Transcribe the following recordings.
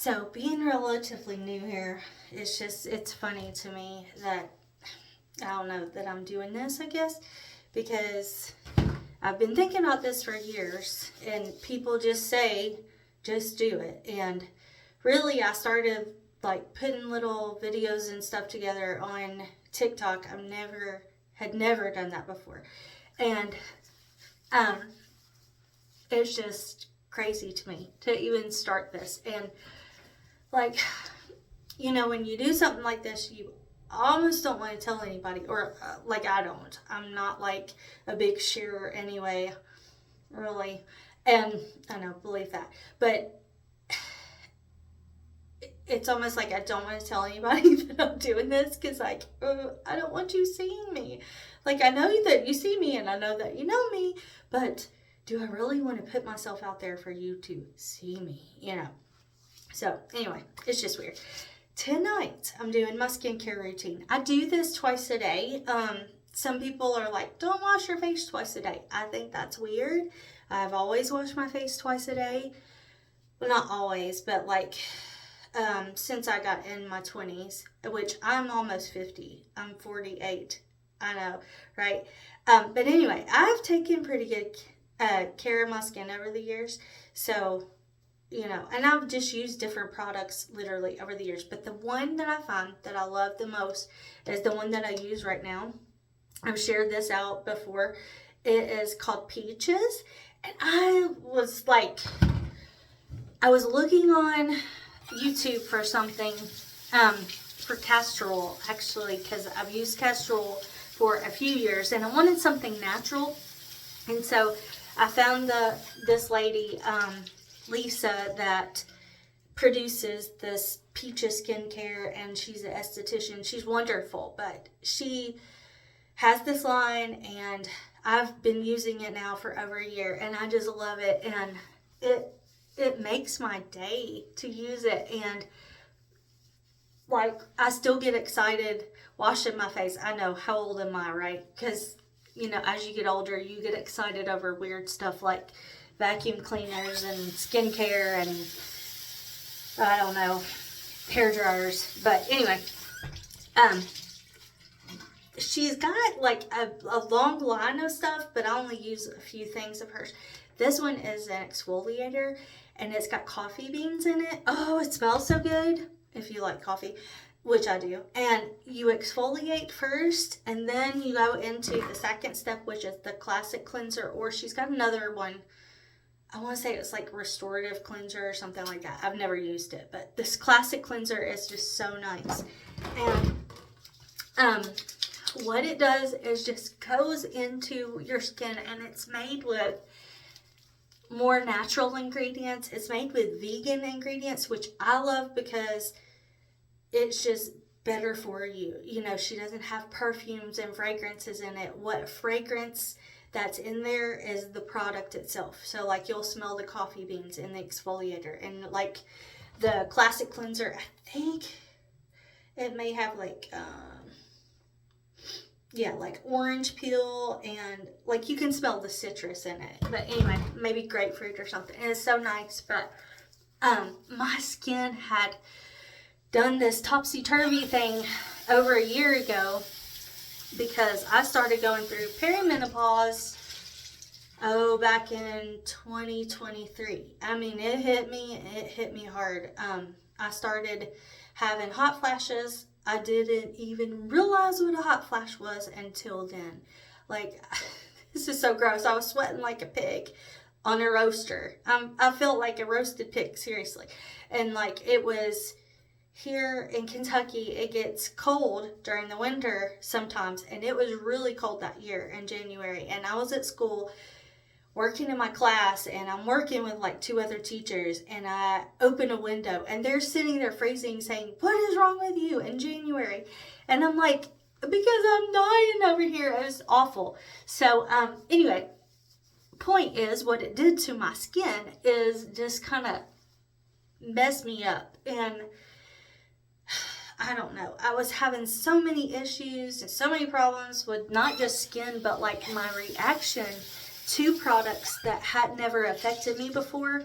So being relatively new here, it's funny to me that I don't know that I'm doing this, I guess, because I've been thinking about this for years and people just say, just do it. And really, I started like putting little videos and stuff together on TikTok. Had never done that before. And um, it's just crazy to me to even start this. And like, when you do something like this, you almost don't want to tell anybody, or like I don't. I'm not like a big sharer anyway, really. And I don't believe that. But it's almost like I don't want to tell anybody that I'm doing this because, like, I don't want you seeing me. Like, I know that you see me and I know that you know me, but do I really want to put myself out there for you to see me, So, anyway, it's just weird. Tonight, I'm doing my skincare routine. I do this twice a day. Some people are like, don't wash your face twice a day. I think that's weird. I've always washed my face twice a day. Well, not always, but like since I got in my 20s, which I'm almost 50. I'm 48. I know, right? But anyway, I've taken pretty good care of my skin over the years. So, and I've just used different products literally over the years. But the one that I find that I love the most is the one that I use right now. I've shared this out before. It is called Peaches. And I was looking on YouTube for something for castor oil, actually, because I've used castor oil for a few years. And I wanted something natural. And so I found this lady, Lisa, that produces this Peaches skincare, and she's an esthetician. She's wonderful, but she has this line, and I've been using it now for over a year, and I just love it, and it makes my day to use it. And like, I still get excited washing my face. I know, how old am I, right? Because as you get older, you get excited over weird stuff like vacuum cleaners and skincare and I don't know, hair dryers. But anyway, she's got like a long line of stuff, but I only use a few things of hers. This one is an exfoliator, and it's got coffee beans in it. Oh, it smells so good if you like coffee, which I do. And you exfoliate first, and then you go into the second step, which is the classic cleanser, or she's got another one. I want to say it's like restorative cleanser or something like that. I've never used it, but this classic cleanser is just so nice. And what it does is just goes into your skin, and it's made with more natural ingredients. It's made with vegan ingredients, which I love because it's just better for you. She doesn't have perfumes and fragrances in it. What fragrance that's in there is the product itself. So like, you'll smell the coffee beans in the exfoliator, and like the classic cleanser, I think it may have like like orange peel, and like you can smell the citrus in it. But anyway, maybe grapefruit or something. And it's so nice. But my skin had done this topsy-turvy thing over a year ago because I started going through perimenopause back in 2023. I mean, it hit me hard. I started having hot flashes. I didn't even realize what a hot flash was until then. Like, this is so gross. I was sweating like a pig on a roaster. I felt like a roasted pig, seriously. And like, it was here in Kentucky, it gets cold during the winter sometimes, and it was really cold that year in January. And I was at school working in my class, and I'm working with like two other teachers, and I open a window, and they're sitting there freezing, saying, "What is wrong with you in January?" And I'm like, because I'm dying over here. It was awful. So anyway, point is, what it did to my skin is just kind of messed me up. And I don't know. I was having so many issues and so many problems with not just skin, but like my reaction to products that had never affected me before.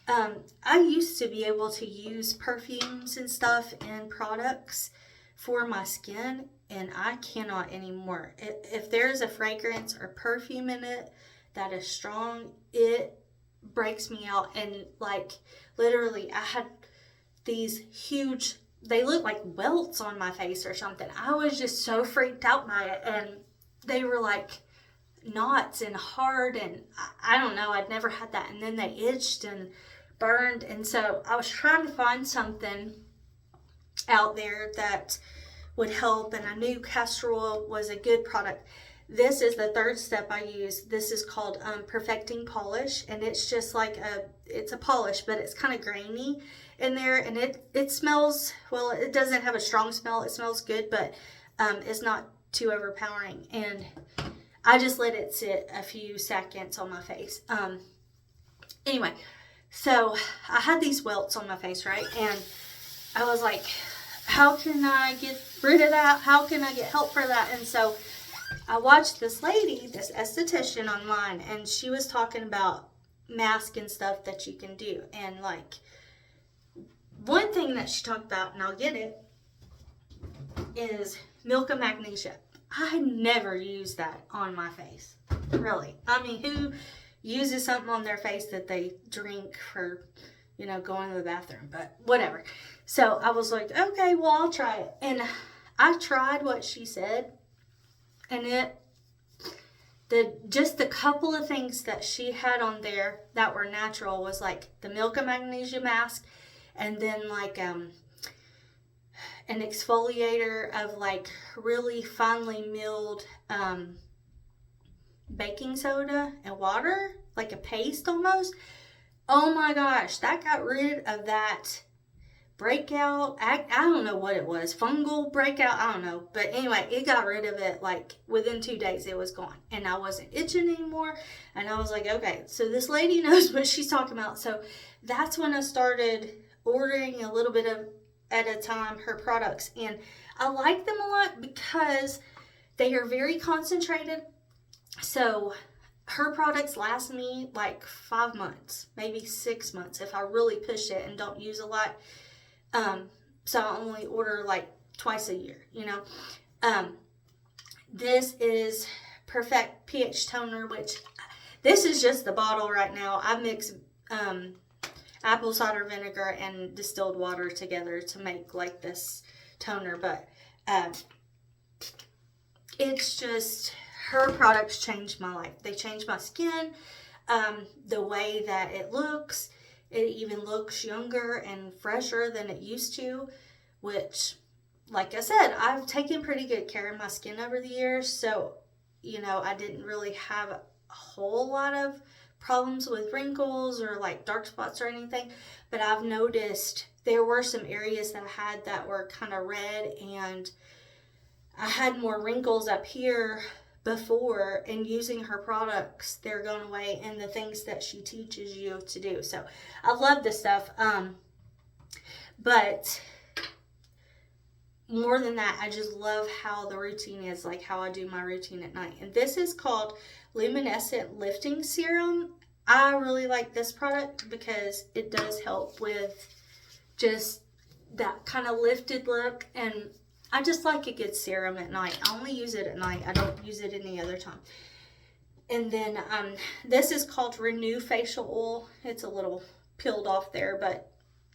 I used to be able to use perfumes and stuff and products for my skin, and I cannot anymore. If there's a fragrance or perfume in it that is strong, it breaks me out. And like literally, I had these huge, they look like welts on my face or something. I was just so freaked out by it, and they were like knots and hard, and I don't know, I'd never had that. And then they itched and burned, and so I was trying to find something out there that would help, and I knew castor oil was a good product. This is the third step I use. This is called Perfecting Polish, and it's just like it's a polish, but it's kind of grainy in there, and it smells, well, it doesn't have a strong smell. It smells good, but it's not too overpowering, and I just let it sit a few seconds on my face. Anyway, so I had these welts on my face, right? And I was like, how can I get rid of that? How can I get help for that? And so I watched this lady, this esthetician online, and she was talking about masks and stuff that you can do. And like, one thing that she talked about, and I'll get it, is milk of magnesia. I never use that on my face, really. I mean, who uses something on their face that they drink for, going to the bathroom? But whatever. So I was like, okay, well, I'll try it. And I tried what she said, and just the couple of things that she had on there that were natural was like the milk of magnesia mask, and then like an exfoliator of like really finely milled baking soda and water, like a paste almost. Oh my gosh, that got rid of that breakout. I don't know what it was, fungal breakout, I don't know, but anyway, it got rid of it. Like within 2 days it was gone, and I wasn't itching anymore. And I was like, okay, so this lady knows what she's talking about. So that's when I started ordering a little bit of at a time her products, and I like them a lot because they are very concentrated. So her products last me like 5 months, maybe 6 months if I really push it and don't use a lot. So I only order like twice a year, This is Perfect pH Toner, which this is just the bottle right now. I mix apple cider vinegar and distilled water together to make like this toner, but it's just, her products changed my life. They changed my skin, the way that it looks. It even looks younger and fresher than it used to, which, like I said, I've taken pretty good care of my skin over the years, so I didn't really have a whole lot of problems with wrinkles or like dark spots or anything, but I've noticed there were some areas that I had that were kind of red, and I had more wrinkles up here before, and using her products, they're going away, and the things that she teaches you to do. So I love this stuff. But more than that, I just love how the routine is, like how I do my routine at night. And this is called Luminescent Lifting Serum. I really like this product because it does help with just that kind of lifted look, and I just like a good serum at night. I only use it at night. I don't use it any other time. And then this is called Renew Facial Oil. It's a little peeled off there, but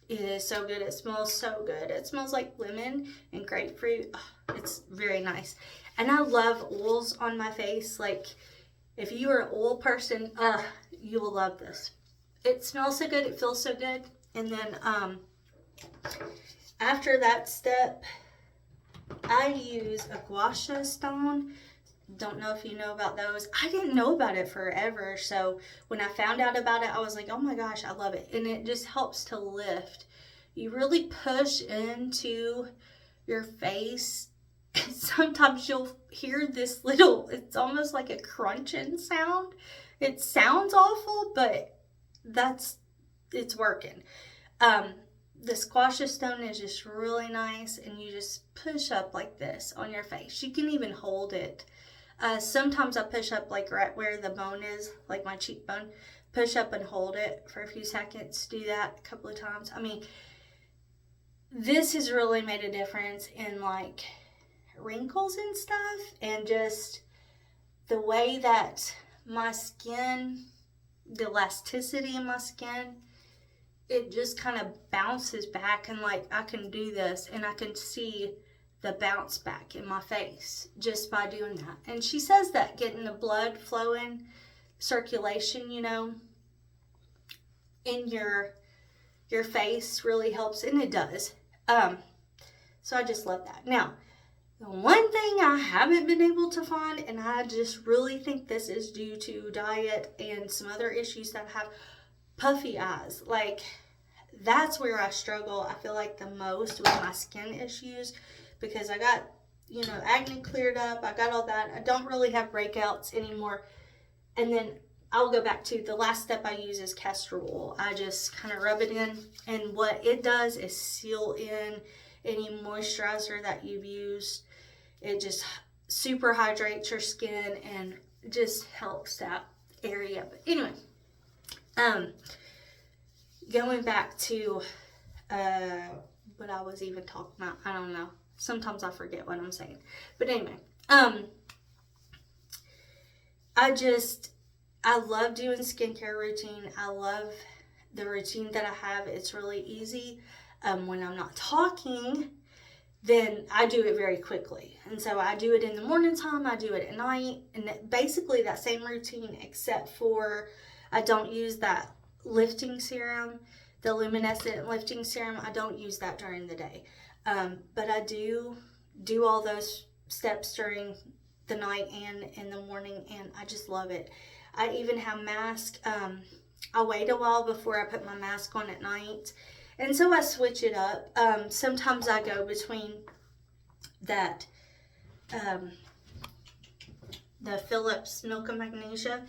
it is so good. It smells so good. It smells like lemon and grapefruit. Oh, it's very nice. And I love oils on my face. Like, if you are an oil person, you will love this. It smells so good. It feels so good. And then after that step, I use a gua sha stone. Don't know if you know about those. I didn't know about it forever. So when I found out about it, I was like, oh my gosh, I love it. And it just helps to lift. You really push into your face. Sometimes you'll hear this little, it's almost like a crunching sound. It sounds awful, but it's working. The gua sha stone is just really nice, and you just push up like this on your face. You can even hold it. Sometimes I push up like right where the bone is, like my cheekbone, push up and hold it for a few seconds. Do that a couple of times. I mean, this has really made a difference in like wrinkles and stuff, and just the way that my skin, the elasticity in my skin, it just kind of bounces back, and like I can do this and I can see the bounce back in my face just by doing that. And she says that getting the blood flowing, circulation, you know, in your face really helps, and it does. So I just love that. Now, the one thing I haven't been able to find, and I just really think this is due to diet and some other issues that I have, puffy eyes. Like, that's where I struggle, I feel like, the most with my skin issues, because I got, you know, acne cleared up, I got all that. I don't really have breakouts anymore. And then I'll go back to the last step I use is castor oil. I just kind of rub it in, and what it does is seal in any moisturizer that you've used. It just super hydrates your skin and just helps that area. But anyway, going back to what I was even talking about, I don't know. Sometimes I forget what I'm saying. But anyway, I love doing skincare routine. I love the routine that I have. It's really easy. When I'm not talking, then I do it very quickly. And so I do it in the morning time, I do it at night, and basically that same routine, except for I don't use that lifting serum, the luminescent lifting serum. I don't use that during the day. But I do all those steps during the night and in the morning, and I just love it. I even have mask. I wait a while before I put my mask on at night. And so I switch it up. Sometimes I go between that, the Philips Milk and Magnesia.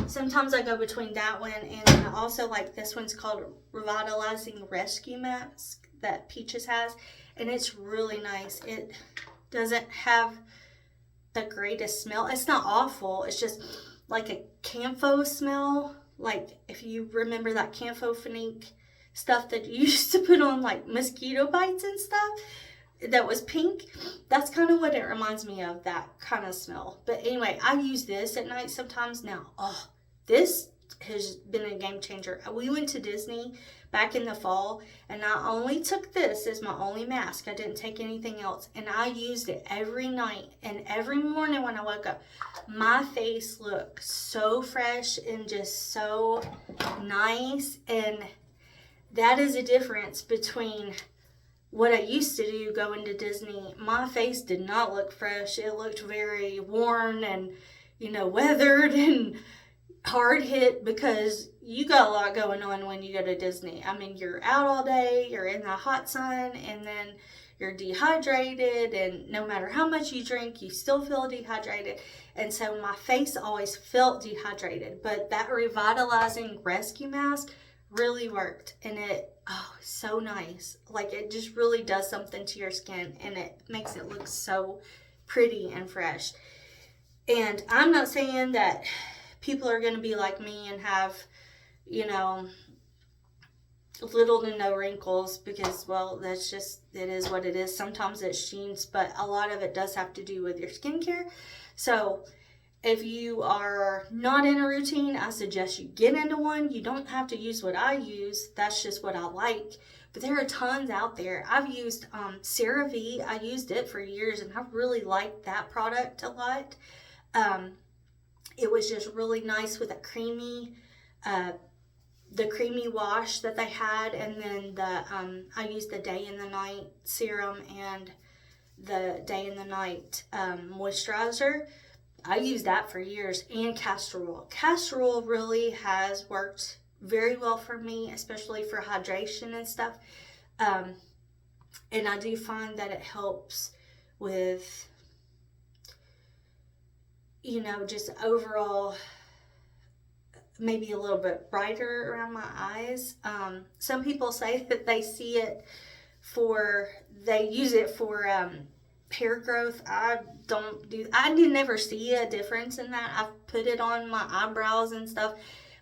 Sometimes I go between that one, and I also like this one's called Revitalizing Rescue Mask that Peaches has. And it's really nice. It doesn't have the greatest smell. It's not awful. It's just like a camphor smell. Like if you remember that Campho-Phenique stuff that you used to put on like mosquito bites and stuff that was pink, that's kind of what it reminds me of, that kind of smell. But anyway, I use this at night sometimes. Now, this has been a game changer. We went to Disney back in the fall, and I only took this as my only mask. I didn't take anything else, and I used it every night, and every morning when I woke up, my face looked so fresh and just so nice. And that is a difference between what I used to do going to Disney. My face did not look fresh. It looked very worn and, you know, weathered and hard hit, because you got a lot going on when you go to Disney. I mean, you're out all day, you're in the hot sun, and then you're dehydrated, and no matter how much you drink, you still feel dehydrated. And so my face always felt dehydrated, but that Revitalizing Rescue Mask really worked, and so nice. Like, it just really does something to your skin, and it makes it look so pretty and fresh. And I'm not saying that people are going to be like me and have, you know, little to no wrinkles, because, well, that's just, it is what it is. Sometimes it's genes, but a lot of it does have to do with your skincare. So if you are not in a routine, I suggest you get into one. You don't have to use what I use. That's just what I like. But there are tons out there. I've used CeraVe. I used it for years, and I really liked that product a lot. It was just really nice with a creamy, the creamy wash that they had. And then I used the day and the night serum and the day and the night moisturizer. I used that for years, and castor oil. Castor oil really has worked very well for me, especially for hydration and stuff. And I do find that it helps with, you know, just overall maybe a little bit brighter around my eyes. Some people say that they use it for hair growth. I didn't ever see a difference in that. I've put it on my eyebrows and stuff,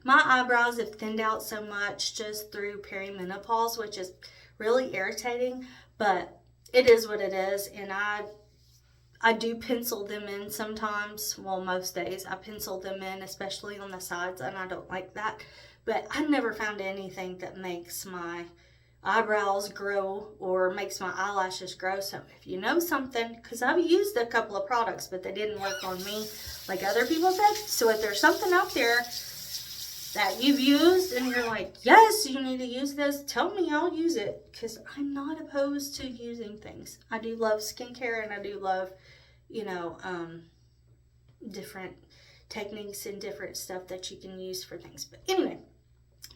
My eyebrows have thinned out so much just through perimenopause, which is really irritating, but it is what it is. And I do pencil them in sometimes. Well, most days I pencil them in, especially on the sides, and I don't like that. But I've never found anything that makes my eyebrows grow or makes my eyelashes grow. So if you know something, because I've used a couple of products, but they didn't work on me like other people said. So if there's something out there that you've used and you're like, yes, you need to use this, tell me, I'll use it, because I'm not opposed to using things. I do love skincare, and I do love, different techniques and different stuff that you can use for things. But anyway,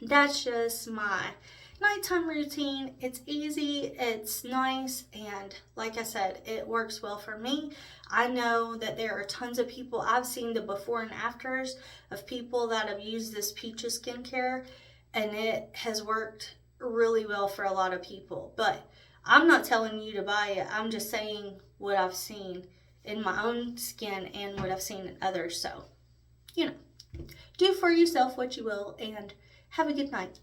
that's just my nighttime routine. It's easy, it's nice, and like I said, it works well for me. I know that there are tons of people, I've seen the before and afters of people that have used this Peaches skincare, and it has worked really well for a lot of people. But I'm not telling you to buy it. I'm just saying what I've seen in my own skin and what I've seen in others. So, do for yourself what you will, and have a good night.